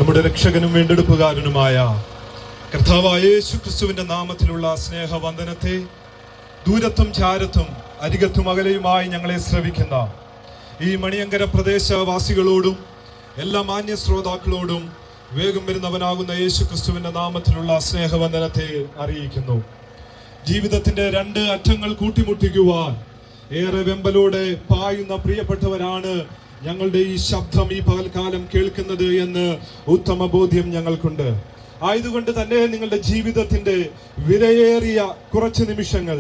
നമ്മുടെ രക്ഷകനും വീണ്ടെടുപ്പുകാരനുമായ കർത്താവായ യേശു ക്രിസ്തുവിന്റെ നാമത്തിലുള്ള സ്നേഹവന്ദനത്തെ ദൂരത്തും ചാരത്തും അരികത്തും അകലെയുമായി ഞങ്ങളെ ശ്രവിക്കുന്ന ഈ മണിയങ്കര പ്രദേശവാസികളോടും എല്ലാ മാന്യ ശ്രോതാക്കളോടും വേഗം വരുന്നവനാകുന്ന യേശു ക്രിസ്തുവിന്റെ നാമത്തിലുള്ള സ്നേഹവന്ദനത്തെ അറിയിക്കുന്നു. ജീവിതത്തിന്റെ രണ്ട് അറ്റങ്ങൾ കൂട്ടിമുട്ടിക്കുവാൻ ഏറെ വെമ്പലോടെ പായുന്ന പ്രിയപ്പെട്ടവരാണ് ഞങ്ങളുടെ ഈ ശബ്ദം ഈ പകൽക്കാലം കേൾക്കുന്നത് എന്ന് ഉത്തമ ബോധ്യം ഞങ്ങൾക്കുണ്ട്. ആയതുകൊണ്ട് തന്നെ നിങ്ങളുടെ ജീവിതത്തിന്റെ വിലയേറിയ കുറച്ച് നിമിഷങ്ങൾ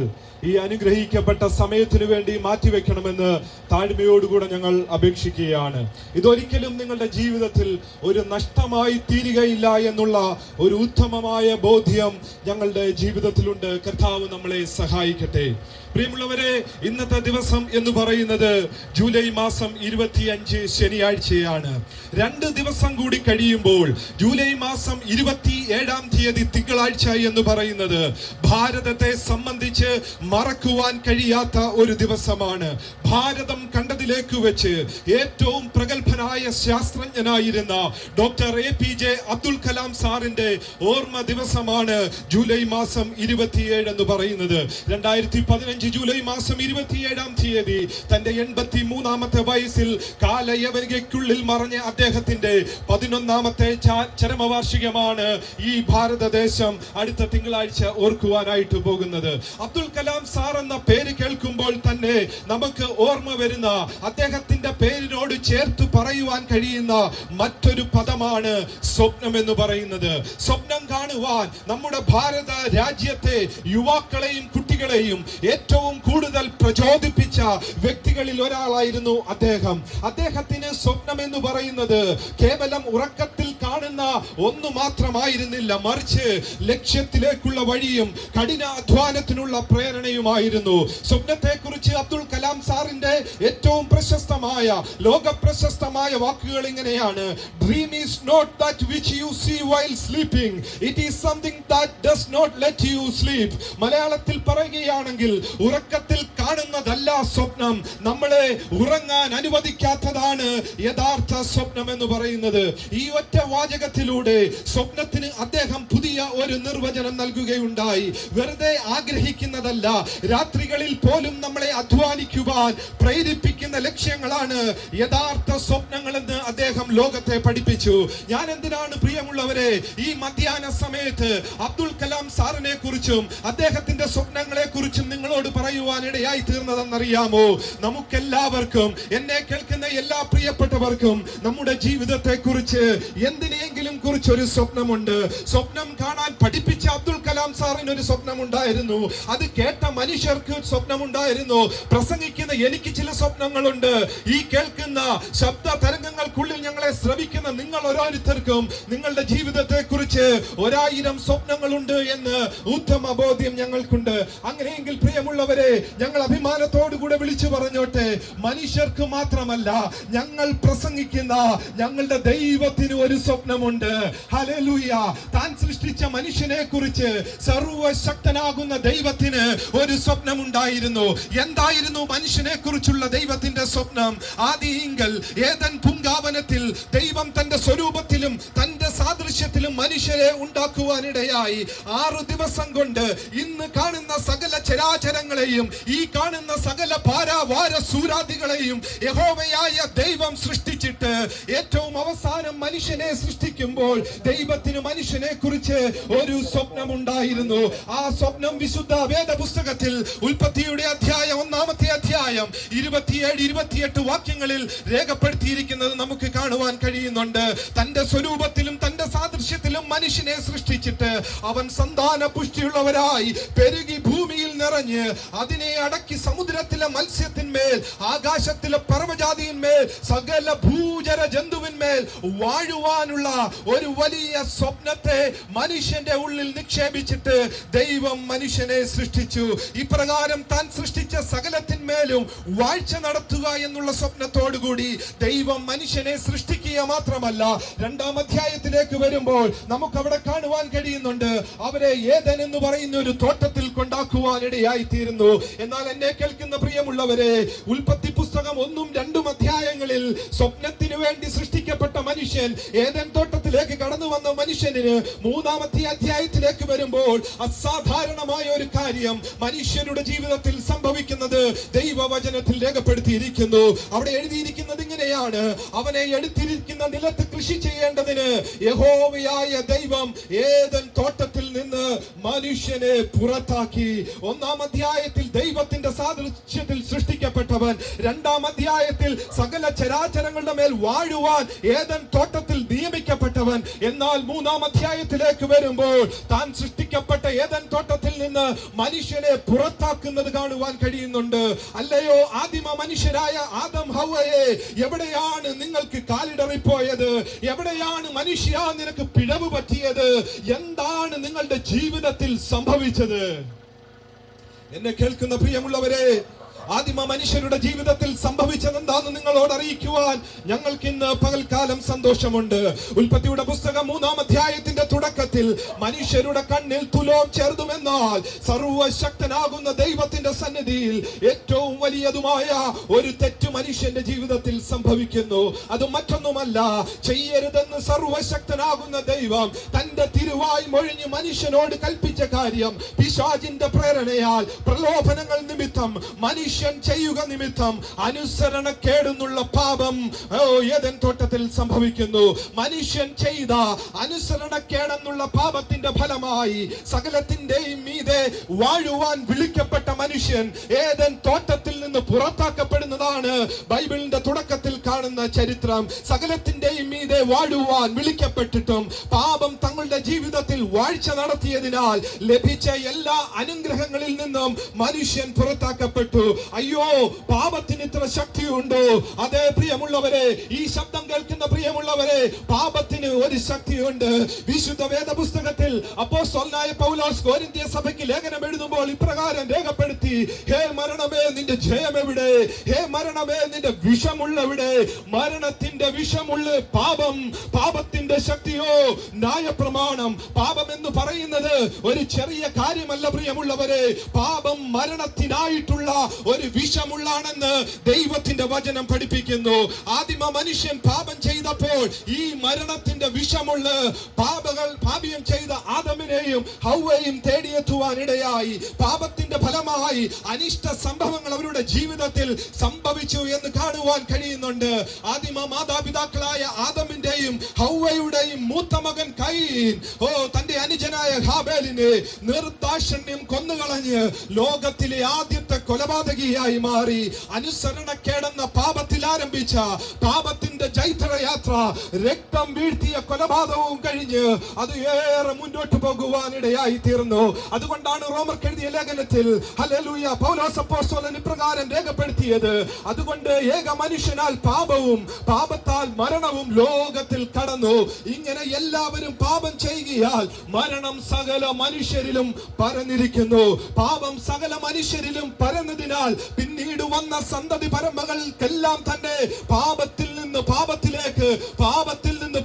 ഈ അനുഗ്രഹിക്കപ്പെട്ട സമയത്തിനു വേണ്ടി മാറ്റിവെക്കണമെന്ന് താഴ്മയോടുകൂടെ ഞങ്ങൾ അപേക്ഷിക്കുകയാണ്. ഇതൊരിക്കലും നിങ്ങളുടെ ജീവിതത്തിൽ ഒരു നഷ്ടമായി തീരുകയില്ല എന്നുള്ള ഒരു ഉത്തമമായ ബോധ്യം ഞങ്ങളുടെ ജീവിതത്തിലുണ്ട്. കർത്താവ് നമ്മളെ സഹായിക്കട്ടെ. പ്രിയമുള്ളവരെ, ഇന്നത്തെ ദിവസം എന്ന് പറയുന്നത് ജൂലൈ മാസം 25 ശനിയാഴ്ചയാണ്. 2 ദിവസം കൂടി കഴിയുമ്പോൾ ജൂലൈ മാസം 27-ാം തീയതി തിങ്കളാഴ്ച എന്ന് പറയുന്നത് ഭാരതത്തെ സംബന്ധിച്ച് മറക്കുവാൻ കഴിയാത്ത ഒരു ദിവസമാണ്. ഭാരതം കണ്ടതിലേക്ക് വെച്ച് ഏറ്റവും പ്രഗത്ഭനായ ശാസ്ത്രജ്ഞനായിരുന്ന ഡോക്ടർ APJ അബ്ദുൽ കലാം സാറിന്റെ ഓർമ്മ ദിവസമാണ് ജൂലൈ മാസം 27 എന്ന് പറയുന്നത്. 2015 ജൂലൈ മാസം 27-ാം തീയതി തന്റെ 83-ാമത്തെ വയസ്സിൽ കാലയവനികയ്ക്കുള്ളിൽ മറഞ്ഞ അദ്ദേഹത്തിന്റെ 11-ാമത്തെ ചരമവാർഷികമാണ് ഈ ഭാരതദേശം അടുത്ത തിങ്കളാഴ്ച ഓർക്കുവാനായിട്ട് പോകുന്നത്. അബ്ദുൽ കലാം സാർ എന്ന പേര് കേൾക്കുമ്പോൾ തന്നെ നമുക്ക് ഓർമ്മ വരുന്ന അദ്ദേഹത്തിന്റെ പേരിനോട് ചേർത്ത് പറയുവാൻ കഴിയുന്ന മറ്റൊരു പദമാണ് സ്വപ്നം എന്ന് പറയുന്നത്. സ്വപ്നം കാണുവാൻ നമ്മുടെ ഭാരത രാജ്യത്തെ യുവാക്കളെയും കുട്ടികളെയും ഏറ്റവും കൂടുതൽ പ്രചോദിപ്പിച്ച വ്യക്തികളിൽ ഒരാളായിരുന്നു അദ്ദേഹം. അദ്ദേഹത്തിന് സ്വപ്നം എന്ന് പറയുന്നത് കേവലം ഉറക്കത്തിൽ കാണുന്ന ഒന്നു മാത്രമായിരുന്നില്ല, മറിച്ച് ലക്ഷ്യത്തിലേക്കുള്ള വഴിയും കഠിനാധ്വാനത്തിനുള്ള പ്രേരണയുമായിരുന്നു. സ്വപ്നത്തെ കുറിച്ച് അബ്ദുൽ കലാം സാറിന്റെ ഏറ്റവും പ്രശസ്തമായ ലോക പ്രശസ്തമായ വാക്കുകൾ ഇങ്ങനെയാണ്: dream is not that which you see while sleeping, it is something that does not let you sleep. മലയാളത്തിൽ പറയുകയാണെങ്കിൽ ഉറക്കത്തിൽ കാണുന്നതല്ല സ്വപ്നം, നമ്മളെ ഉറങ്ങാൻ അനുവദിക്കാത്തതാണ് യഥാർത്ഥ സ്വപ്നം എന്ന് പറയുന്നത്. ഈ ഒറ്റ വാചകത്തിലൂടെ സ്വപ്നത്തിന് അദ്ദേഹം പുതിയ ഒരു നിർവചനം നൽകുകയുണ്ടായി. വെറുതെ ആഗ്രഹിക്കുന്നതല്ല, രാത്രികളിൽ പോലും നമ്മളെ അധ്വാനിക്കുവാൻ പ്രേരിപ്പിക്കുന്ന ലക്ഷ്യങ്ങളാണ് യഥാർത്ഥ സ്വപ്നങ്ങളെന്ന് അദ്ദേഹം ലോകത്തെ പഠിപ്പിച്ചു. ഞാൻ എന്തിനാണ് പ്രിയമുള്ളവരെ ഈ മധ്യാഹ്ന സമയത്ത് അബ്ദുൽ കലാം സാറിനെ കുറിച്ചും അദ്ദേഹത്തിന്റെ സ്വപ്നങ്ങളെ കുറിച്ചും നിങ്ങളോട് പറയുവാൻ ഇടയായി തീർന്നതെന്നറിയാമോ? നമുക്കെല്ലാവർക്കും, എന്നെ കേൾക്കുന്ന എല്ലാ പ്രിയപ്പെട്ടവർക്കും നമ്മുടെ ജീവിതത്തെ കുറിച്ച് എന്തിനെങ്കിലും കുറിച്ച് ഒരു സ്വപ്നമുണ്ട്. സ്വപ്നം കാണാൻ പഠിപ്പിച്ച അബ്ദുൽ കലാം സാറിന് ഒരു സ്വപ്നമുണ്ടായിരുന്നു. അത് കേട്ട മനുഷ്യർക്ക് സ്വപ്നമുണ്ടായിരുന്നു. പ്രസംഗിക്കുന്ന എനിക്ക് ചില സ്വപ്നങ്ങളുണ്ട്. ഈ കേൾക്കുന്ന ശബ്ദ തരംഗങ്ങൾക്കുള്ളിൽ ഞങ്ങളെ ശ്രവിക്കുന്ന നിങ്ങൾ ഓരോരുത്തർക്കും നിങ്ങളുടെ ജീവിതത്തെ കുറിച്ച് 1000 സ്വപ്നങ്ങളുണ്ട് എന്ന് ഉത്തമ ബോധ്യം ഞങ്ങൾക്കുണ്ട്. അങ്ങനെയെങ്കിൽ പ്രിയമുള്ളവരെ, ഞങ്ങൾ അഭിമാനത്തോടുകൂടെ വിളിച്ചു പറഞ്ഞോട്ടെ, മനുഷ്യർക്ക് മാത്രമല്ല, ഞങ്ങൾ പ്രസംഗിക്കുന്ന ഞങ്ങളുടെ ദൈവത്തിന് ഒരു സ്വപ്നമുണ്ട്. ഹല്ലേലൂയ! താൻ സൃഷ്ടിച്ച മനുഷ്യനെ കുറിച്ച് സർവശക്തനാകുന്ന ദൈവത്തിന് ഒരു സ്വപ്നമുണ്ടായിരുന്നു. എന്തായിരുന്നു മനുഷ്യനെ കുറിച്ചുള്ള ദൈവത്തിന്റെ സ്വപ്നം? ആദിയിങ്കൽ ഏദൻ പൂങ്കാവനത്തിൽ ദൈവം തന്റെ സ്വരൂപത്തിലും തന്റെ സാദൃശ്യത്തിലും മനുഷ്യരെ ഉണ്ടാക്കുവാനിടയായി. 6 ദിവസം കൊണ്ട് ഇന്ന് കാണുന്ന സകല ചരാചരങ്ങളെയും ഈ കാണുന്ന സകല ഭാരവാര സൂരാദികളെയും യഹോവയായ ദൈവം സൃഷ്ടിച്ചിട്ട് ഏറ്റവും അവസാനം മനുഷ്യനെ സൃഷ്ടിക്കുമ്പോൾ ദൈവത്തിന് മനുഷ്യനെ കുറിച്ച് ഒരു സ്വപ്നമുണ്ടായിരുന്നു. ആ സ്വപ്നം വിശുദ്ധ വേദ പുസ്തകത്തിൽ ഉൽപ്പത്തിയുടെ അധ്യായം 1-ാമത്തെ അധ്യായം 27-28 വാക്യങ്ങളിൽ രേഖപ്പെടുത്തിയിരിക്കുന്നത് നമുക്ക് കാണുവാൻ കഴിയുന്നുണ്ട്. തന്റെ സ്വരൂപത്തിലും തന്റെ സാദൃശ്യത്തിലും മനുഷ്യനെ സൃഷ്ടിച്ചിട്ട് അവൻ സന്താന പുഷ്ടിയുള്ളവരായി പെരുകി ഭൂമിയിൽ നിറഞ്ഞ് അതിനെ അടക്കി സമുദ്രത്തിലെ മത്സ്യത്തിന്മേൽ ആകാശത്തിലെ പർവ്വജാതിന്മേൽ സകല ഭൂചര ജന്തുവിന്മേൽ വാഴുവാനുള്ള ഒരു വലിയ സ്വപ്നത്തെ മനുഷ്യന്റെ ഉള്ളിൽ നിക്ഷേപിച്ചിട്ട് ദൈവം മനുഷ്യനെ സൃഷ്ടിച്ചു. ഇപ്രകാരം താൻ സൃഷ്ടിച്ച സകലത്തിന്മേലും വാഴ്ച നടത്തുക എന്നുള്ള സ്വപ്നത്തോടുകൂടി ദൈവം മനുഷ്യനെ സൃഷ്ടിക്കുക മാത്രമല്ല, 2-ാം അധ്യായത്തിലേക്ക് വരുമ്പോൾ നമുക്ക് അവിടെ കാണുവാൻ കഴിയുന്നുണ്ട്, അവരെ ഏദൻ എന്ന് പറയുന്ന ഒരു തോട്ടത്തിൽ കൊണ്ടാക്കുവാനിടയായി തീരുന്നു. എന്നാൽ എന്നെ കേൾക്കുന്ന പ്രിയമുള്ളവരെ, ഉൽപ്പത്തി പുസ്തകം 1-ഉം 2-ഉം അധ്യായങ്ങളിൽ സ്വപ്നത്തിന് എന്തിനു വേണ്ടി സൃഷ്ടിക്കപ്പെട്ട മനുഷ്യൻ ഏദൻ തോട്ടത്തിലേക്ക് കടന്നു വന്ന മനുഷ്യന് മൂന്നാമത്തെ അധ്യായത്തിലേക്ക് വരുമ്പോൾ അസാധാരണമായ ഒരു കാര്യം മനുഷ്യരുടെ ജീവിതത്തിൽ സംഭവിക്കുന്നത് ദൈവവചനത്തിൽ രേഖപ്പെടുത്തിയിരിക്കുന്നു. അവിടെ എഴുതിയിരിക്കുന്നത് ഇങ്ങനെയാണ്: അവനെ എടുത്തിരിക്കുന്ന നിലത്ത് കൃഷി ചെയ്യേണ്ടതിന് യഹോവയായ ദൈവം ഏദൻ തോട്ടത്തിൽ നിന്ന് മനുഷ്യനെ പുറത്താക്കി. ഒന്നാം അധ്യായത്തിൽ ദൈവത്തിന്റെ സാദൃശ്യത്തിൽ സൃഷ്ടിക്കപ്പെട്ടവൻ, രണ്ടാം അധ്യായത്തിൽ സകല ചരാചരങ്ങളുടെ മേൽ വാഴുവാൻ ഏദൻ തോട്ടത്തിൽ നിയമിക്കപ്പെട്ടവൻ. എന്നാൽ മൂന്നാം അധ്യായത്തിലേക്ക് വരുമ്പോൾ താൻ സൃഷ്ടിക്കപ്പെട്ട ഏദൻ തോട്ടത്തിൽ നിന്ന് മനുഷ്യനെ പുറത്താക്കുന്നത് കാണുവാൻ കഴിയുന്നുണ്ട്. അല്ലയോ ആദിമ മനുഷ്യരായ ആദം ഹവ്വയെ, എവിടെയാണ് നിങ്ങൾക്ക് കാലിടറിപ്പോയത്? എവിടെയാണ് മനുഷ്യ നിനക്ക് പിഴവ് പറ്റിയത്? എന്താണ് നിങ്ങളുടെ ജീവിതത്തിൽ സംഭവിച്ചത്? എന്നെ കേൾക്കുന്ന പ്രിയമുള്ളവരെ, ആദിമ മനുഷ്യരുടെ ജീവിതത്തിൽ സംഭവിച്ചത് എന്താന്ന് നിങ്ങളോട് അറിയിക്കുവാൻ ഞങ്ങൾക്ക് ഇന്ന് പകൽക്കാലം സന്തോഷമുണ്ട്. ഉൽപ്പത്തിയുടെ പുസ്തകം 3-ാം അധ്യായത്തിന്റെ തുടക്കത്തിൽ മനുഷ്യരുടെ കണ്ണിൽ തുലോം ചെറുതുമെന്നാൽ സർവശക്തനാകുന്ന ദൈവത്തിന്റെ സന്നിധിയിൽ ഏറ്റവും വലിയതുമായ ഒരു തെറ്റ് മനുഷ്യന്റെ ജീവിതത്തിൽ സംഭവിക്കുന്നു. അത് മറ്റൊന്നുമല്ല, ചെയ്യരുതെന്ന് സർവശക്തനാകുന്ന ദൈവം തന്റെ തിരുവായി മൊഴിഞ്ഞ് മനുഷ്യനോട് കൽപ്പിച്ച കാര്യം പിശാചിന്റെ പ്രേരണയാൽ പ്രലോഭനങ്ങൾ നിമിത്തം മനുഷ്യൻ ചെയ്യുക നിമിത്തം അനുസരണക്കേടെന്നുള്ള പാപം ഏദൻ തോട്ടത്തിൽ സംഭവിക്കുന്നു. മനുഷ്യൻ ചെയ്ത അനുസരണക്കേടെന്നുള്ള പാപത്തിന്റെ ഫലമായി സകലത്തിന്റെയും മീതെ വാഴുവാൻ വിളിക്കപ്പെട്ട മനുഷ്യൻ ഏദൻ തോട്ടത്തിൽ നിന്ന് പുറത്താക്കപ്പെടുന്നതാണ് ബൈബിളിന്റെ തുടക്കത്തിൽ കാണുന്ന ചരിത്രം. സകലത്തിന്റെയും മീതെ വാഴുവാൻ വിളിക്കപ്പെട്ടിട്ടും പാപം തങ്ങളുടെ ജീവിതത്തിൽ വാഴ്ച നടത്തിയതിനാൽ ലഭിച്ച എല്ലാ അനുഗ്രഹങ്ങളിൽ നിന്നും മനുഷ്യൻ പുറത്താക്കപ്പെട്ടു. അയ്യോ, പാപത്തിന് ഇത്ര ശക്തിയുണ്ടോ? അതേ പ്രിയമുള്ളവരെ, ഈ ശബ്ദം കേൾക്കുന്ന പ്രിയമുള്ളവരെ, പാപത്തിന് ഒരു ശക്തിയുണ്ട്. വിശുദ്ധ വേദപുസ്തകത്തിൽ അപ്പോസ്തലനായ പൗലോസ് കൊരിന്ത്യ സഭയ്ക്ക് ലേഖനം എഴുതുമ്പോൾ ഇപ്രകാരം രേഖപ്പെടുത്തി: ഹേ മരണമേ, നിന്റെ ജയം എവിടെ? ഹേ മരണമേ, നിന്റെ വിഷമുള്ളവിടെ? മരണത്തിന്റെ വിഷമുള്ള പാപം, പാപത്തിന്റെ ശക്തിയോ ന്യായപ്രമാണം. പാപം എന്ന് പറയുന്നത് ഒരു ചെറിയ കാര്യമല്ല പ്രിയമുള്ളവരെ. പാപം മരണത്തിനായിട്ടുള്ള ഒരു വിഷമുള്ളാണെന്ന് ദൈവത്തിന്റെ വചനം പഠിപ്പിക്കുന്നു. ആദിമ മനുഷ്യൻ പാപം ചെയ്തപ്പോൾ ഈ മരണത്തിന്റെ വിഷമുള്ള പാപം ചെയ്ത ആദമിനെയും ഹവ്വയും തേടിയെത്തുവാൻ ഇടയായി. പാപത്തിന്റെ ഫലമായി അനിഷ്ട സംഭവങ്ങൾ അവരുടെ ജീവിതത്തിൽ സംഭവിച്ചു എന്ന് കാണുവാൻ കഴിയുന്നുണ്ട്. ആദിമ മാതാപിതാക്കളായ ആദമിന്റെയും ഹവ്വയുടെയും മൂത്ത മകൻ കയീൻ തന്റെ അനുജനായ ഹാബേലിനെ നിർദാക്ഷിണ്യം കൊന്നുകളഞ്ഞ് ലോകത്തിലെ ആദ്യത്തെ കൊലപാതകിയായി മാറി. അനുസരണക്കേടെന്ന പാപത്തിൽ ആരംഭിച്ച പാപത്തിന്റെ ജൈത്രയാത്ര രക്തം വീഴ്ത്തിയ കൊലപാതകവും കഴിഞ്ഞ് അത് ഏറെ മുന്നോട്ട് പോകുവാനിടയായി തീർന്നു. അതുകൊണ്ടാണ് റോമർക്ക് എഴുതിയ ലേഖനത്തിൽ ഹല്ലേലൂയ പൗലോസ് അപ്പോസ്തലൻ ഇപ്രകാരം രേഖപ്പെടുത്തിയത്: അതുകൊണ്ട് ഏക മനുഷ്യനാൽ പാപവും പാപത്താൽ മരണവും ലോകത്തിൽ കടന്നു. ഇങ്ങനെ എല്ലാവരും പാപം ചെയ്യുകയാൽ മരണം സകല മനുഷ്യരിലും പരന്നിരിക്കുന്നു. പാപം സകല മനുഷ്യരിലും പരന്നതിനാൽ പിന്നീട് വന്ന സന്തതി പരമ്പരകൾക്കെല്ലാം തന്നെ പാപത്തിൽ നിന്ന്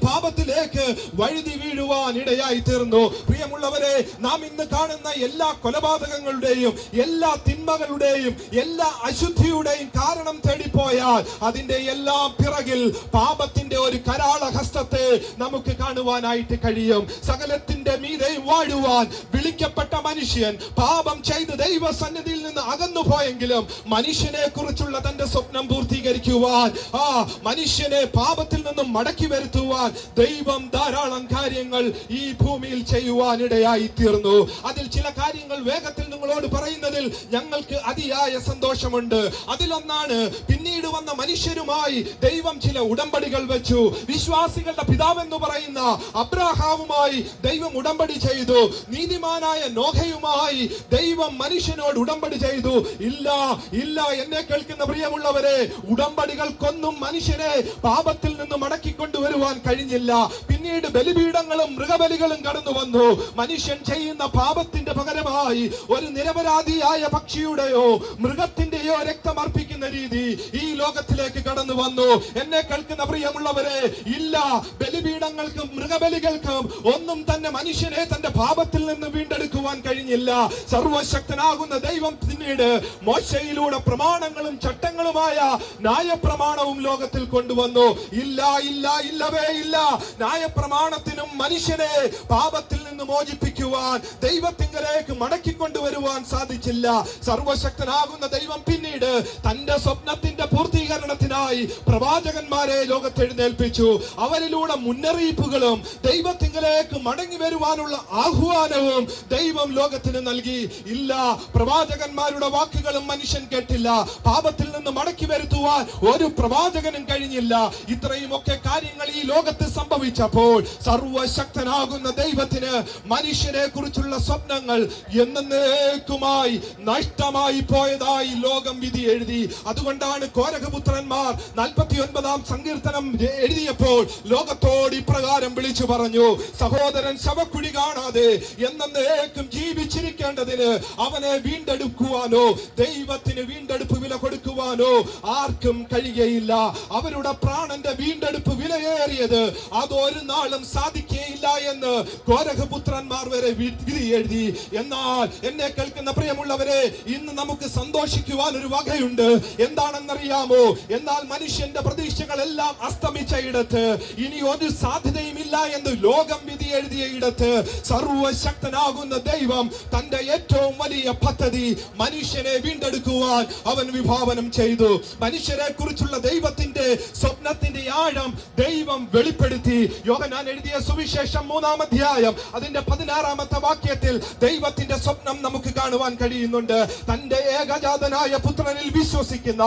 പാപത്തിലേക്ക് വഴുതി വീഴുവാൻ ഇടയായി തീർന്നു. പ്രിയമുള്ളവരെ, നാം ഇന്ന് കാണുന്ന എല്ലാ കൊലപാതകങ്ങളുടെയും എല്ലാ തിന്മകളുടെയും എല്ലാ അശുദ്ധിയുടെയും കാരണം തേടിപ്പോയാൽ അതിന്റെ എല്ലാം പിറകിൽ പാപത്തിന്റെ ഒരു കരാള ഹസ്തത്തെ നമുക്ക് കാണുവാനായിട്ട് കഴിയും. സകലത്തിന്റെ മീതെയും വാഴുവാൻ വിളിക്കപ്പെട്ട മനുഷ്യൻ പാപം ചെയ്ത് ദൈവസന്നിധിയിൽ നിന്ന് അകന്നു പോയെങ്കിലും മനുഷ്യനെ കുറിച്ചുള്ള തന്റെ സ്വപ്നം പൂർത്തീകരിക്കുവാൻ, മനുഷ്യനെ പാപത്തിൽ നിന്നും മടക്കി വരുത്തുവാൻ ദൈവം ധാരാളം കാര്യങ്ങൾ ഈ ഭൂമിയിൽ ചെയ്യുവാൻ ഇടയായി തീർന്നു. അതിൽ ചില കാര്യങ്ങൾ വേഗത്തിൽ നിങ്ങളോട് പറയുന്നതിൽ ഞങ്ങൾക്ക് അതിയായ സന്തോഷമുണ്ട്. അതിലൊന്നാണ്, പിന്നീട് വന്ന മനുഷ്യരുമായി ദൈവം ചില ഉടമ്പടികൾ വെച്ചു. വിശ്വാസികളുടെ പിതാവെന്ന് പറയുന്ന അബ്രഹാമുമായി ദൈവം ഉടമ്പടി ചെയ്തു. നീതിമാനായ നോഹയുമായി ദൈവം മനുഷ്യനോട് ഉടമ്പടി ചെയ്തു. ഇല്ല എന്നെ കേൾക്കുന്ന പ്രിയമുള്ളവരെ, ഉടമ്പടികൾക്കൊന്നും മനുഷ്യനെ പാപത്തിൽ നിന്ന് മടക്കിക്കൊണ്ടുവരുവാൻ കഴിഞ്ഞില്ല. പിന്നീട് ബലിപീഠങ്ങളും മൃഗബലികളും കടന്നു വന്നു. മനുഷ്യൻ ചെയ്യുന്ന പാപത്തിന്റെ പകരമായി ഒരു നിരപരാധിയായ പക്ഷിയുടെയോ മൃഗത്തിന്റെയോ രക്തം അർപ്പിക്കുന്ന രീതി ഈ ലോകത്തിലേക്ക് കടന്നു വന്നു. എന്നെ കേൾക്കുന്ന പ്രിയമുള്ളവരെ, ഇല്ല, ബലിപീഠങ്ങൾക്കും മൃഗബലികൾക്കും ഒന്നും തന്നെ മനുഷ്യനെ തന്റെ പാപത്തിൽ നിന്ന് വീണ്ടെടുക്കുവാൻ കഴിഞ്ഞില്ല. സർവശക്തനാകുന്ന ദൈവം പിന്നീട് മോശയിലൂടെ പ്രമാണങ്ങളും ചട്ടങ്ങളുമായ ന്യായ ന്യായപ്രമാണവും ലോകത്തിൽ കൊണ്ടുവന്നു. ഇല്ല ഇല്ല ഇല്ലവേ ഇല്ല. ന്യായപ്രമാണത്തിനും മനുഷ്യനെ പാപത്തിൽ നിന്ന് മോചിപ്പിക്കുവാൻ, ദൈവത്തിങ്കലേക്ക് മടക്കിക്കൊണ്ടുവരുവാൻ സാധിച്ചില്ല. സർവശക്തനാകുന്ന ദൈവം പിന്നീട് തന്റെ സ്വപ്നത്തിന്റെ പൂർത്തീകരണത്തിനായി പ്രവാചകന്മാരെ ലോകത്തെഴുന്നേൽപ്പിച്ചു. അവരിലൂടെ മുന്നറിയിപ്പുകളും ദൈവത്തിങ്കലേക്ക് മടങ്ങി വരുവാനുള്ള ആഹ്വാനവും ദൈവം ലോകത്തിന് നൽകി. ഇല്ല, പ്രവാചകന്മാരുടെ വാക്കുകളും മനുഷ്യൻ കേട്ടില്ല. പാപത്തിൽ നിന്ന് മടക്കി വരുത്തുവാൻ ഒരു പ്രവാചകനും കഴിഞ്ഞില്ല. ഇത്രയുമൊക്കെ കാര്യങ്ങൾ ഈ ലോകത്ത് സംഭവിച്ചപ്പോൾ സർവശക്തനാകുന്ന ദൈവത്തിന് മനുഷ്യനെ കുറിച്ചുള്ള സ്വപ്നങ്ങൾ എന്നേക്കുമായി നഷ്ടമായി പോയതായി ലോകം വിധി എഴുതി. അതുകൊണ്ടാണ് കോരഹപുത്രന്മാർ 49-ാം സങ്കീർത്തനം എഴുതിയപ്പോൾ ലോകത്തോട് ഇപ്രകാരം വിളിച്ചു പറഞ്ഞു: സഹോദരൻ ശവക്കുഴി കാണാതെ എന്നേക്കും ജീവിച്ചിരിക്കേണ്ടതിന് അവനെ വീണ്ടെടുക്കുവാനോ ദൈവത്തിന് വീണ്ടെടുപ്പ് വില കൊടുക്കുവാനോ ആർക്കും കഴിയുകയില്ല. അവരുടെ പ്രാണന്റെ വീണ്ടെടുപ്പ് വിലയേറിയത് അതൊരു നാളും സാധിക്കുകയില്ല എന്ന് കോരഹപുത്രന്മാർ വരെ വിധി എഴുതി. എന്നാൽ എന്നെ കേൾക്കുന്ന പ്രിയമുള്ളവരെ, ഇന്ന് നമുക്ക് സന്തോഷിക്കുവാൻ ഒരു വകയുണ്ട്. എന്താണെന്നറിയാമോ? എന്നാൽ മനുഷ്യന്റെ പ്രതീക്ഷകളെല്ലാം അസ്തമിച്ച ഇടത്ത്, ഇനി ഒരു സാധ്യതയും ഇല്ല എന്ന് ലോകം വിധി എഴുതിയ ഇടത്ത്, സർവശക്തനാകുന്ന ദൈവം തന്റെ ഏറ്റവും വലിയ പദ്ധതി മനുഷ്യനെ വീണ്ടെടുക്കുവാൻ അവൻ വിഭാവനം ചെയ്തു. മനുഷ്യരെ കുറിച്ചുള്ള ദൈവത്തിന്റെ സ്വപ്നത്തിന്റെ ആഴം ദൈവം വെളിപ്പെടുത്തി. യോഹന്നാൻ എഴുതിയ സുവിശേഷം 3-ാം അധ്യായം അതിന്റെ 16-ാമത്തെ വാക്യത്തിൽ ദൈവത്തിന്റെ സ്വപ്നം നമുക്ക് കാണുവാൻ കഴിയുന്നുണ്ട്. തന്റെ ഏകജാതനായ പുത്രനിൽ വിശ്വസിക്കുന്ന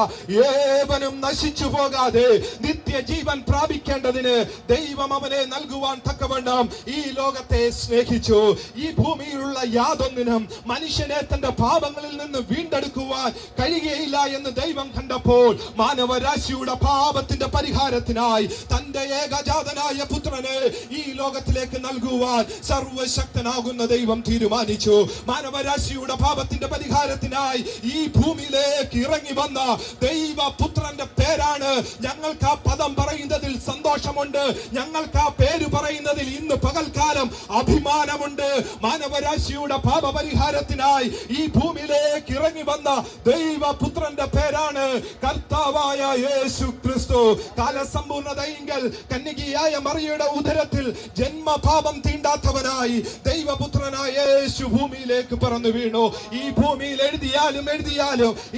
ഏവനും നശിച്ചു പോകാതെ നിത്യജീവൻ പ്രാപിക്കേണ്ടതിന് ദൈവം അവനെ നൽകുവാൻ തക്കവണ്ണം ഈ ലോകത്തെ സ്നേഹിച്ചു. ഈ ഭൂമിയിലുള്ള യാതൊന്നിനും മനുഷ്യനെ തന്റെ പാപങ്ങളിൽ നിന്ന് വീണ്ടെടുക്കുവാൻ കഴിയുകയില്ല എന്ന് ദൈവം കണ്ടപ്പോൾ മാനവരാശിയുടെ പാപത്തിന്റെ പരിഹാരത്തിനായി തന്റെ ഏകജാതനായ പുത്രനെ ഈ ലോകത്തിലേക്ക് നൽകുവാൻ സർവശക്തനാകുന്ന ദൈവം തീരുമാനിച്ചു. മാനവരാശിയുടെ പാപത്തിന്റെ പരിഹാരത്തിനായി ഈ ഭൂമിയിലേക്ക് ഇറങ്ങി വന്ന ദൈവപുത്രന്റെ പേരാണ്. ഞങ്ങൾക്ക് ആ പദം പറയുന്നതിൽ സന്തോഷമുണ്ട്. ഞങ്ങൾക്ക് ആ പേര് പറയുന്നതിൽ ഇന്ന് പകൽക്കാലം അഭിമാനമുണ്ട്. മാനവരാശിയുടെ പാപപരിഹാരത്തിനായി ഈ ഭൂമിയിലേക്ക് ഇറങ്ങി വന്ന ദൈവപുത്രന്റെ പേരാണ് കർത്താവായ യേശു ക്രിസ്തു. കാലസമ്പൂർണതയെങ്കിൽ കന്യകയായ മറിയയുടെ ഉദരത്തിൽ ജന്മപാപം തീണ്ടാത്തവനായി ദൈവപുത്രനായ യേശു ഭൂമിയിലേക്ക് പറന്നു വീണു. ഈ ഭൂമിയിൽ എഴുതിയാലും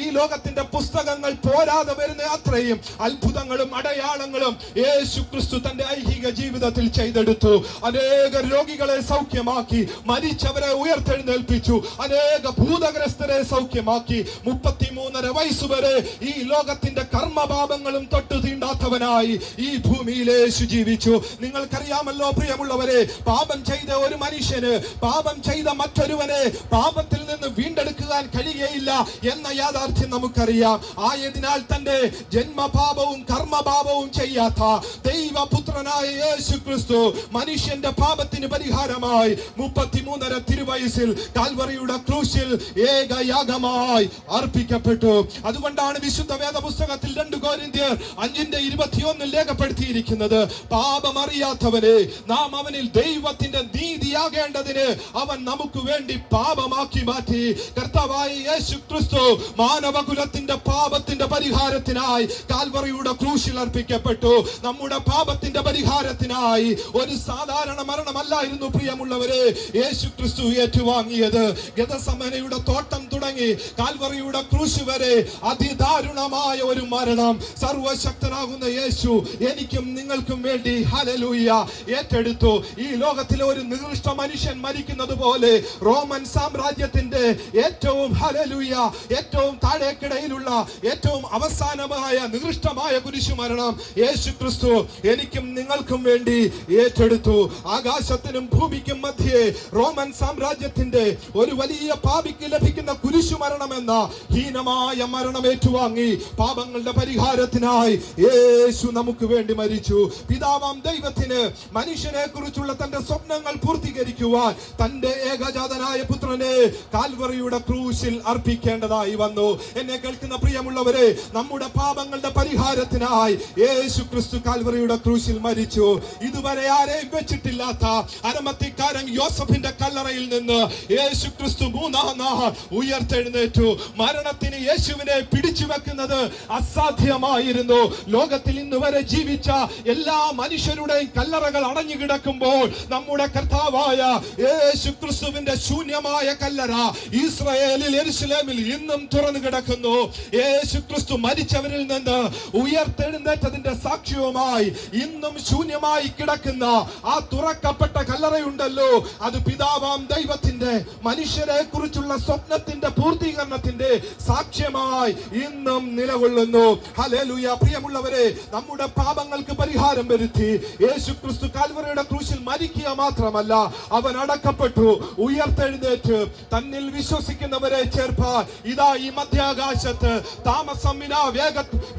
ഈ ലോകത്തിന്റെ പുസ്തകങ്ങൾ പോരാതെ വരുന്ന അത്രയും അത്ഭുതങ്ങളും അടയാളങ്ങളും യേശു ക്രിസ്തു തന്റെ ഐഹിക ജീവിതത്തിൽ ചെയ്തെടുത്തു. അനേക രോഗികളെ സൗഖ്യമാക്കി, മരിച്ചവരെ ഉയർത്തെഴുന്നേൽപ്പിച്ചു, അനേക ഭൂതഗ്രസ്തരെ സൗഖ്യമാക്കി. 33.5 വയസ്സുവരെ ഈ ലോകത്തിന്റെ കർമ്മപാപങ്ങളും തൊട്ടു തീണ്ടാത്തവനായി ഈ ഭൂമിയിൽ യേശു ജീവിച്ചു. നിങ്ങൾക്കറിയാമല്ലോ പ്രിയമുള്ളവരെ, പാപം ചെയ്ത ഒരു മനുഷ്യന് പാപം ചെയ്ത മറ്റൊരുവനെ പാപത്തിൽ നിന്ന് വീണ്ടെടുക്കാൻ കഴിയുകയില്ല എന്ന യാഥാർത്ഥ്യം നമുക്കറിയാം. ആയതിനാൽ തന്റെ ജന്മപാപവും കർമ്മപാപവും ചെയ്യാത്ത ദൈവപുത്രനായ യേശു ക്രിസ്തു മനുഷ്യന്റെ പാപത്തിന് പരിഹാരമായി 33.5 തിരുവയസ്സിൽ കാൽവറിയുടെ ക്രൂശിൽ ഏകയാഗമായി അർപ്പിക്കപ്പെട്ടു. അതുകൊണ്ടാണ് വിശുദ്ധ വേദപുസ്തകത്തിൽ 2 കൊരിന്ത്യർ 5:21 രേഖപ്പെടുത്തിയിരിക്കുന്നത്: പാപമറിയാത്തവനെ നാം അവനിൽ ദൈവത്തിന്റെ നീതിയാകേണ്ടതിന് അവൻ നമുക്ക് വേണ്ടി പാപമാക്കി മാറ്റി. കർത്താവായ യേശു ക്രിസ്തു മാനവകുലത്തിന്റെ പാപത്തിന്റെ പരിഹാരത്തിനായി കാൽവറിയുടെ ക്രൂശിൽ അർപ്പിക്കപ്പെട്ടു. നമ്മുടെ പാപത്തിന്റെ പരിഹാരത്തിനായി ഒരു സാധാരണ മരണമല്ലായിരുന്നു പ്രിയമുള്ളവരെ യേശു ക്രിസ്തു ഏറ്റുവാങ്ങിയത്. ഗെത്സമനയുടെ തോട്ടം തുടങ്ങി കാൽവറിയുടെ ക്രൂശ് വരെ അതിദാരുണമായ ഒരു മരണം സർവശക്തനാകുന്ന യേശു എനിക്കും നിങ്ങൾക്കും വേണ്ടി ഹല്ലേലൂയ ഏറ്റെടുത്തു. ഈ ലോകത്തിലെ ഒരു നികൃഷ്ട മനുഷ്യൻ മരിക്കുന്നത് പോലെ റോമൻ സാമ്രാജ്യത്തിന്റെ ഏറ്റവും ഹല്ലേലൂയ ഏറ്റവും താഴേക്കിടയിലുള്ള ഏറ്റവും അവസാനമായ നികൃഷ്ടമായ കുരിശുമരണം യേശു ക്രിസ്തു എനിക്കും നിങ്ങൾക്കും വേണ്ടി ഏറ്റെടുത്തു. ആകാശത്തിനും ഭൂമിക്കും മധ്യേ റോമൻ സാമ്രാജ്യത്തിന്റെ ഒരു വലിയ പാപിക്ക് ലഭിക്കുന്ന കുരിശുമരണമെന്ന ഹീനമായ മരണം ഏറ്റുവാങ്ങി പാപങ്ങളുടെ പരിഹാരത്തിനായി യേശു നമുക്ക് വേണ്ടി മരിച്ചു. പിതാവാം ദൈവത്തിന് മനുഷ്യനെ കുറിച്ചുള്ള തന്റെ സ്വപ്നങ്ങൾ പൂർത്തീകരിക്കുവാൻ തന്റെ ഏകജാതനായ പുത്രനെ കാൽവറിയുടെ ക്രൂശിൽ അർപ്പിക്കേണ്ടതായി വന്നു. എന്നെ കേൾക്കുന്ന പ്രിയമുള്ളവരെ, നമ്മുടെ പാപങ്ങളുടെ പരിഹാരത്തിനായി യേശു ക്രിസ്തു കാൽവറിയുടെ ക്രൂശിൽ മരിച്ചു. ഇതുവരെ ആരെ എവിടെയും വെച്ചിട്ടില്ലാത്ത അരമത്തിക്കാരൻ യോസഫിന്റെ കല്ലറയിൽ നിന്ന് യേശു ക്രിസ്തു 3-ാം നാൾ ഉയർത്തെഴുന്നേറ്റു. മരണത്തിന് യേശുവിനെ പിടിച്ചു വെക്കുന്നത് അസാധ്യമായിരുന്നു. ലോകത്തിൽ ഇന്ന് വരെ ജീവിച്ച എല്ലാ മനുഷ്യരുടെയും കല്ലറകൾ അടഞ്ഞു കിടക്കുമ്പോൾ നമ്മുടെ കർത്താവായ യേശു ക്രിസ്തുവിന്റെ ശൂന്യമായ കല്ലറ ഇസ്രായേലിൽ യെരുശലേമിൽ ഇന്നും തുറന്നു കിടക്കുന്നു. യേശു ക്രിസ്തു മരിച്ചവരിൽ നിന്ന് ഉയർത്തെഴുന്നേറ്റതിന്റെ സാക്ഷ്യവുമായി ഇന്നും ശൂന്യമായി കിടക്കുന്ന ആ തുറക്കപ്പെട്ട കല്ലറയുണ്ടല്ലോ, അത് പിതാവാം ദൈവത്തിന്റെ മനുഷ്യരെ കുറിച്ചുള്ള സ്വപ്നത്തിന്റെ പൂർത്തീകരണത്തിന്റെ സാക്ഷ്യമായി ഇന്നും നിലകൊള്ളുന്നു. ഹല്ലേലൂയ. പ്രിയമുള്ളവരെ, നമ്മുടെ പാപങ്ങൾക്ക് പരിഹാരം വരുത്തി യേശു ക്രിസ്തു കാൽവറിയുടെ ക്രൂശിൽ മരിക്കുക മാത്രമല്ല, അവൻ അടക്കപ്പെട്ടു, ഉയർത്തെഴുന്നേറ്റ് തന്നിൽ വിശ്വസിക്കുന്നവരെ ചേർപ്പാൻ ഇതാ ഈ മധ്യാകാശത്ത് താമസമിനാ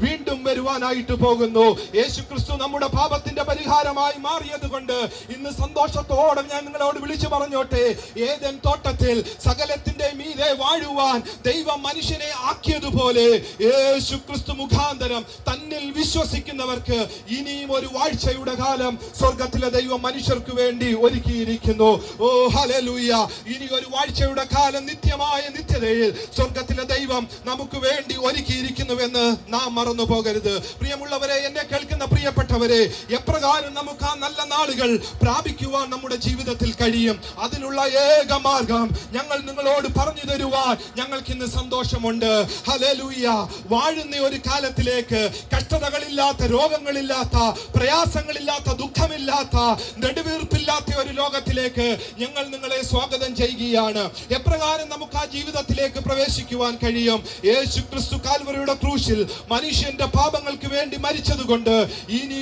വീണ്ടും വരുവാനായിട്ട് പോകുന്നു. യേശു ക്രിസ്തു നമ്മുടെ പാപത്തിന്റെ പരിഹാരമായി മാറിയത് കൊണ്ട് ഇന്ന് സന്തോഷത്തോടെ ഞാൻ നിങ്ങളോട് വിളിച്ചു പറഞ്ഞോട്ടെ, ഏദൻ തോട്ടത്തിൽ സകലത്തിന്റെ മീതെ വാഴുവാൻ ദൈവം മനുഷ്യനെ ആക്കിയതുപോലെ യേശു ക്രിസ്തു മുഖാന്തരം തന്നിൽ വിശ്വസിക്കുന്നവർക്ക് ഇനിയും ഒരു വാഴ്ചയുടെ കാലം സ്വർഗത്തിലെ ദൈവം മനുഷ്യർക്ക് വേണ്ടി ഒരുക്കിയിരിക്കുന്നു. ഓ ഹല്ലേലൂയ. ഇനി ഒരു വാഴ്ചയുടെ കാലം, നിത്യമായ നിത്യതയിൽ സ്വർഗത്തിലെ ദൈവം നമുക്ക് വേണ്ടി ഒരുക്കിയിരിക്കുന്നുവെന്ന് നാം മറന്നു പോകരുത്. പ്രിയമുള്ളവരെ, എന്നെ കേൾക്കുന്ന പ്രിയപ്പെട്ടവരെ, എപ്രകാരം നമുക്ക് ആ നല്ല നാളുകൾ പ്രാപിക്കുവാൻ നമ്മുടെ ജീവിതത്തിൽ കഴിയും, അതിനുള്ള ഏക മാർഗം ഞങ്ങൾ നിങ്ങളോട് പറഞ്ഞു തരുവാൻ ഞങ്ങൾക്ക് ഇന്ന് സന്തോഷമുണ്ട്. ഹല്ലേലൂയ. വാഴുന്ന ഒരു കാലത്തിലേക്ക്, കഷ്ടതകളില്ലാത്ത, രോഗങ്ങളില്ലാത്ത, പ്രയാസങ്ങളില്ലാത്ത, ദുഃഖമില്ലാത്ത, നെടുവീർപ്പില്ലാത്ത ഒരു ലോകത്തിലേക്ക് ഞങ്ങൾ നിങ്ങളെ സ്വാഗതം ചെയ്യുകയാണ്. എപ്രകാരം നമുക്ക് ആ ജീവിതത്തിലേക്ക് പ്രവേശിക്കുവാൻ കഴിയും? യേശു ക്രിസ്തു കാൽവറിയുടെ ക്രൂശിൽ മനുഷ്യന്റെ പാപങ്ങൾക്ക് വേണ്ടി മരിച്ചതുകൊണ്ട് ഇനി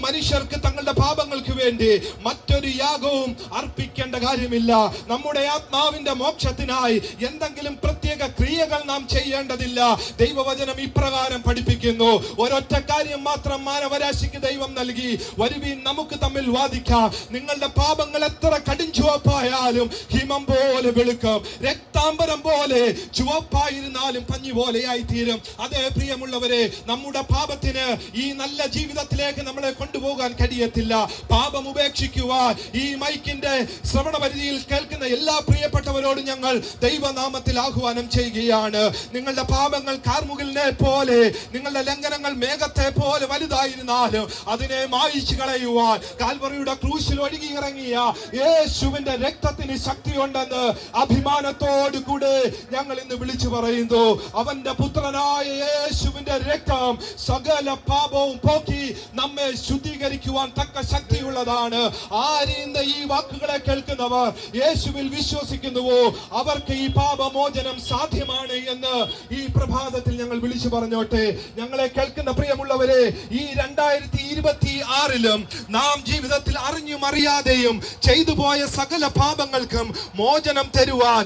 മനുഷ്യർക്ക് തങ്ങളുടെ പാപങ്ങൾക്ക് വേണ്ടി മറ്റൊരു യാഗവും അർപ്പിക്കേണ്ട കാര്യമില്ല. നമ്മുടെ ആത്മാവിന്റെ മോക്ഷത്തിനായി എന്തെങ്കിലും പ്രത്യേക ക്രിയകൾ നാം ചെയ്യേണ്ടതില്ല. ദൈവവചനം ഇപ്രകാരം പഠിപ്പിക്കുന്നു. ഒരൊറ്റ കാര്യം മാത്രം മാനവരാശിക്ക് ദൈവം നൽകി. വരുവീൻ, നമുക്ക് തമ്മിൽ വാദിക്കാം. നിങ്ങളുടെ പാപങ്ങൾ എത്ര കടുംചുവപ്പായാലും ഹിമം പോലെ വെളുക്കും, രക്താംബരം പോലെ ചുവപ്പായിരുന്നാലും പഞ്ഞി പോലെയായി തീരും. അതേ പ്രിയമുള്ളവരെ, നമ്മുടെ പാപത്തിന് ഈ നല്ല ജീവിതത്തിലേക്ക് നമ്മളെ കൊണ്ടുപോകാൻ കഴിയത്തില്ല. പാപം ഉപേക്ഷിക്കുവാൻ ഈ മൈക്കിന്റെ ശ്രവണ പരിധിയിൽ കേൾക്കുന്ന എല്ലാ പ്രിയപ്പെട്ടവരോടും ഞങ്ങൾ ദൈവനാമത്തിൽ ആഹ്വാനം ചെയ്യുകയാണ്. നിങ്ങളുടെ പാപങ്ങൾ കാർമുകിലിനെ പോലെ, നിങ്ങളുടെ ലംഘനങ്ങൾ മേഘത്തെ പോലെ വലുതായിരുന്നാലും അതിനെ മായിച്ചു കളയുവാൻ കാൽവറിയുടെ ക്രൂശിൽ ഒഴുകിയിറങ്ങിയ യേശുവിന്റെ രക്തത്തിന് ശക്തിയുണ്ടെന്ന് അഭിമാനത്തോടു കൂടെ ഞങ്ങൾ ഇന്ന് വിളിച്ചു പറയുന്നു. അവന്റെ പുത്രനായ യേശുവിന്റെ രക്തം സകല പാപവും പോക്കി നമ്മെ ശുദ്ധീകരിക്കുവാൻ തക്ക ശക്തിയുള്ളതാണ്. ആരിന്ന് ഈ വാക്കുകളെ കേൾക്കുന്നവർ യേശുവിൽ വിശ്വസിക്കുന്നുവോ അവർക്ക് ഈ പാപമോചനം സാധ്യമാണ് എന്ന് ഈ പ്രഭാതത്തിൽ ഞങ്ങൾ വിളിച്ചു പറഞ്ഞോട്ടെ. ഞങ്ങളെ കേൾക്കുന്ന പ്രിയമുള്ളവരെ, ഈ 2026 നാം ജീവിതത്തിൽ അറിഞ്ഞും അറിയാതെയും ചെയ്തു പോയ സകല പാപങ്ങൾക്കും മോചനം തരുവാൻ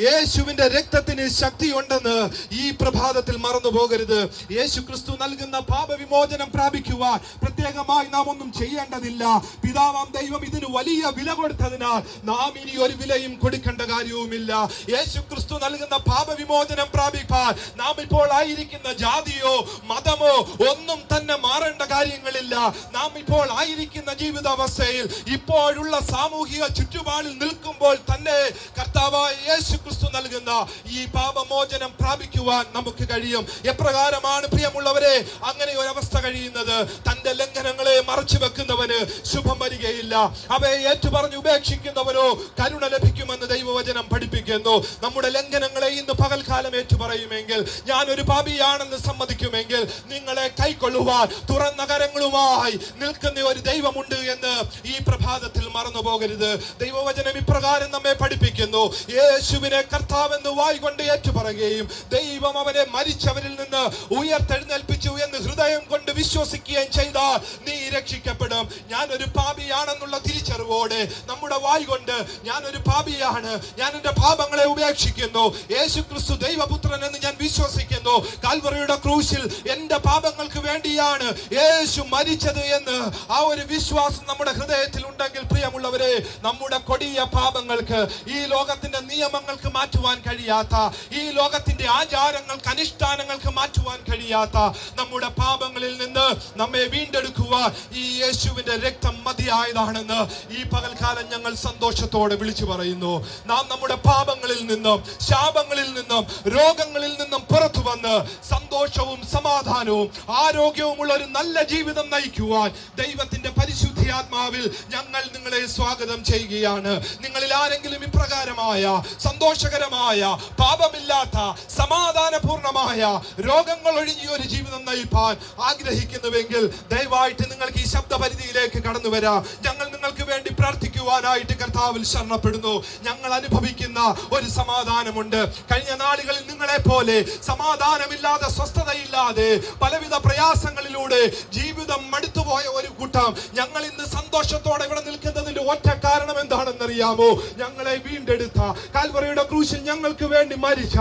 യേശുവിന്റെ രക്തത്തിന് ശക്തിയുണ്ടെന്ന് ഈ പ്രഭാതത്തിൽ മറന്നു പോകരുത്. യേശു ക്രിസ്തു നൽകുന്ന പാപവിമോചനം പ്രാപിക്കുവാൻ പ്രത്യേകമായി നാം ഒന്നും ചെയ്യേണ്ടതില്ല. പിതാവാം ദൈവം ഇതിന് വലിയ വില കൊടുത്തതിനാൽ നാം ഇനി ഒരു വിലയും കൊടുക്കേണ്ട കാര്യവുമില്ല. യേശു ക്രിസ്തു നൽകുന്ന പാപവിമോചനം പ്രാപിക്കാൻ നാം ഇപ്പോൾ ആയിരിക്കുന്ന ജാതിയോ മതമോ ഒന്നും തന്നെ മാറേണ്ട കാര്യങ്ങളില്ല. നാം ഇപ്പോൾ ആയിരിക്കുന്ന ജീവിതാവസ്ഥയിൽ, ഇപ്പോഴുള്ള സാമൂഹിക ചുറ്റുപാടിൽ നിൽക്കുമ്പോൾ തന്നെ കർത്താവായ യേശു ക്രിസ്തു നൽകുന്ന ഈ പാപമോചനം പ്രാപിക്കുവാൻ നമുക്ക് കഴിയും. എപ്രകാരമാണ് പ്രിയമുള്ളവരെ അങ്ങനെ ഒരു അവസ്ഥ കഴിയുന്നത്? തന്റെ ലംഘനങ്ങളെ മറച്ചു വെക്കുന്നവന് ശുഭം വരികയില്ല, അവയെ ഏറ്റുപറഞ്ഞ് ഉപേക്ഷിക്കുന്നവനോ കരുണ ലഭിക്കുമെന്ന് ദൈവവചനം പഠിപ്പിക്കുന്നു. നമ്മുടെ ലംഘനങ്ങളെ ഇന്ന് പകൽക്കാലം ഏറ്റുപറയുമെങ്കിൽ, ഞാൻ ഒരു പാപിയാണെന്ന് സമ്മതിക്കുമെങ്കിൽ, നിങ്ങളെ കൈക്കൊള്ളുവാൻ തുറന്ന കരങ്ങളുമായി നിൽക്കുന്ന ഒരു ദൈവമുണ്ട് എന്ന് ഈ പ്രഭാതത്തിൽ മറന്നു പോകരുത്. ദൈവവചനം ഇപ്രകാരം നമ്മെ പഠിപ്പിക്കുന്നു. യേശുവിനെ കർത്താവെന്ന് വായ്കൊണ്ട് ഏറ്റുപറയുകയും ദൈവം അവനെ മരിച്ചവരിൽ നിന്ന് ഉയർത്തെഴുന്നേൽപ്പിച്ചു എന്ന് ഹൃദയം കൊണ്ട് വിശ്വസിക്കുകയും ചെയ്താൽ നീ രക്ഷിക്കപ്പെടും. ഞാനൊരു പാപിയാണെന്നുള്ള തിരിച്ചറിവോടെ നമ്മുടെ വായ് കൊണ്ട് ഞാനൊരു പാപിയാണ്, ഞാൻ എന്റെ പാപങ്ങളെ ഉപേക്ഷിക്കുന്നു, യേശു ക്രിസ്തു ദൈവപുത്രൻ എന്ന് ഞാൻ വിശ്വസിക്കുന്നു, കാൽവറിയുടെ ക്രൂശിൽ എന്റെ പാപങ്ങൾക്ക് വേണ്ടിയാണ് യേശു മരിച്ചത് എന്ന് ആ ഒരു വിശ്വാസം നമ്മുടെ ഹൃദയത്തിൽ ഉണ്ടെങ്കിൽ പ്രിയമുള്ള പ്രിയമുള്ളവരെ, നമ്മുടെ കൊടിയ പാപങ്ങൾക്ക്, ഈ ലോകത്തിന്റെ നിയമങ്ങൾക്ക് മാറ്റുവാൻ കഴിയാത്ത, ഈ ലോകത്തിന്റെ ആചാരങ്ങൾക്ക്, അനുഷ്ഠാനങ്ങൾക്ക് മാറ്റുവാൻ കഴിയാത്ത നമ്മുടെ പാപങ്ങളിൽ നിന്ന് നമ്മെ വീണ്ടെടുക്കുവാൻ ഈ യേശുവിന്റെ രക്തം മതിയായതാണെന്ന് ഈ പകൽക്കാലം ഞങ്ങൾ സന്തോഷത്തോടെ വിളിച്ചു പറയുന്നു. നാം നമ്മുടെ പാപങ്ങളിൽ നിന്നും, ശാപങ്ങളിൽ നിന്നും, രോഗങ്ങളിൽ നിന്നും പുറത്തു വന്ന് സന്തോഷവും സമാധാനവും ആരോഗ്യവുമുള്ള ഒരു നല്ല ജീവിതം നയിക്കുവാൻ ദൈവത്തിന്റെ പരിശുദ്ധാത്മാവിൽ ഞങ്ങൾ നിങ്ങളെ സ്വാഗതം ചെയ്യുകയാണ്. നിങ്ങളിൽ ആരെങ്കിലും ഇപ്രകാരമായ സന്തോഷകരമായ, പാപമില്ലാത്ത, സമാധാനപൂർണമായ, രോഗങ്ങൾ ഒഴിഞ്ഞ ഒരു ജീവിതം നയിപ്പാൻ ആഗ്രഹിക്കുന്നുവെങ്കിൽ ദയവായിട്ട് നിങ്ങൾക്ക് ഈ ശബ്ദപരിധിയിലേക്ക് കടന്നു വരാം. ഞങ്ങൾ നിങ്ങൾക്ക് വേണ്ടി പ്രാർത്ഥിക്കുവാനായിട്ട് കർത്താവിൽ ശരണപ്പെടുന്നു. ഞങ്ങൾ അനുഭവിക്കുന്ന ഒരു സമാധാനമുണ്ട്. കഴിഞ്ഞ നാളുകളിൽ നിങ്ങളെ പോലെ സമാധാനമില്ലാതെ, സ്വസ്ഥതയില്ലാതെ, പലവിധ പ്രയാസങ്ങളിലൂടെ ജീവിതം മടുത്തുപോയ ഒരു കൂട്ടം ഞങ്ങൾ ഇന്ന് സന്തോഷത്തോടെ ഇവിടെ നിൽക്കുന്നതിന്റെ ഒറ്റ കാരണം എന്താണെന്നറിയാമോ? ഞങ്ങളെ വീണ്ടെടുത്ത, കാൽവറിയുടെ ക്രൂശിൽ ഞങ്ങൾക്ക് വേണ്ടി മരിച്ച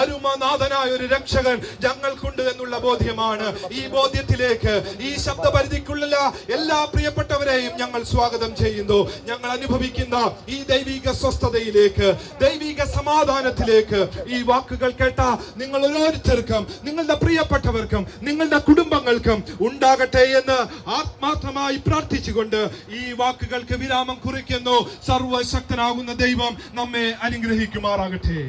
അരുമനാഥനായ ഒരു രക്ഷകൻ ഞങ്ങൾക്കുണ്ട് എന്നുള്ള ബോധ്യമാണ്. ഈ ബോധ്യത്തിലേക്ക് ഈ ശബ്ദപരിധിക്കുള്ള എല്ലാ പ്രിയപ്പെട്ടവരെയും ഞങ്ങൾ സ്വാഗതം ചെയ്യുന്നു. ഞങ്ങൾ അനുഭവിക്കുന്ന ഈ ദൈവിക സ്വസ്ഥതയിലേക്ക്, ദൈവിക സമാധാനത്തിലേക്ക് ഈ വാക്കുകൾ കേട്ട നിങ്ങൾ ഓരോരുത്തർക്കും, നിങ്ങളുടെ പ്രിയപ്പെട്ടവർക്കും, നിങ്ങളുടെ കുടുംബങ്ങൾക്കും ഉണ്ടാകട്ടെ എന്ന് ആത്മാർത്ഥമായി പ്രാർത്ഥിച്ചുകൊണ്ട് ഈ വാക്കുകൾക്ക് വിരാമം കുറിക്കുന്നു. സർവശക്തനാകുന്ന ദൈവം നമ്മെ അനുഗ്രഹിക്കുമാറാകട്ടെ.